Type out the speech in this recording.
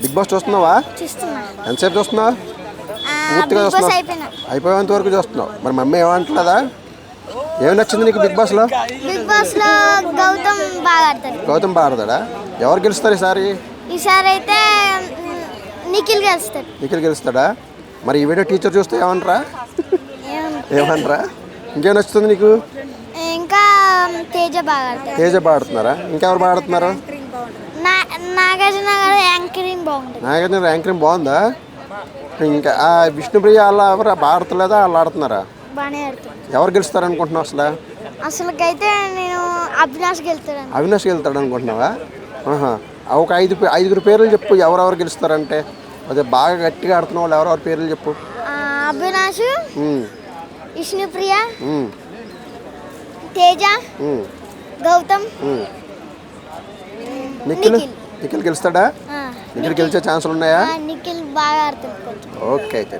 Big boss చూస్తున్నావా? చూస్తున్నా. ఎంతసేపు చూస్తున్నావు? పూర్తిగా బిగ్ బాస్ చూస్తున్నావు? అయిపోయేంత వరకు చూస్తున్నావు. మరి మమ్మీ ఏమంటలేదా? ఏమి నచ్చింది నీకు బిగ్ బాస్లో? బిగ్ బాస్ లో గౌతమ్ బాగా ఆడతాడు. గౌతమ్ బాగా ఆడతాడా? ఎవరు గెలుస్తారు ఈసారి? ఈసారి అయితే నిఖిల్ గెలుస్తాడు. నిఖిల్ గెలుస్తాడా? మరి ఈ వీడియో టీచర్ చూస్తే ఏమంటారా? ఏమంటారా? ఇంకేం నచ్చుతుంది నీకు? ఇంకా తేజ బాగా ఆడతాడు. తేజ బాగా ఆడుతున్నారా? ఇంకెవరు బాగా ఆడుతున్నారు? నాగార్జున గారు యాంకరింగ్ బాగుంటుంది. నాగార్జున యాంకరింగ్ బాగుందా? ఇంకా విష్ణుప్రియ వాళ్ళ ఎవరు బాగా ఆడతలేదా? వాళ్ళు ఆడుతున్నారా? బాగానే ఆడుతుంది. ఎవరు గెలుస్తారు అనుకుంటున్నావు అసలు? అసలుకైతే నేను అవినాష్ గెలుతాడు. అవినాష్ గెలుతాడు అనుకుంటున్నావా? ఒక ఐదుగురు పేర్లు చెప్పు, ఎవరెవరు గెలుస్తారంటే. అదే బాగా గట్టిగా ఆడుతున్న వాళ్ళు ఎవరెవరి పేర్లు చెప్పు. అవినాష్, విష్ణుప్రియ, తేజ, గౌతమ్, నిఖిల్ గెలుస్తాడా? నిఖిల్ గెలిచే ఛాన్సులు ఉన్నాయా? నిఖిల్ బాగా ఆడుతుంది. ఓకే అయితే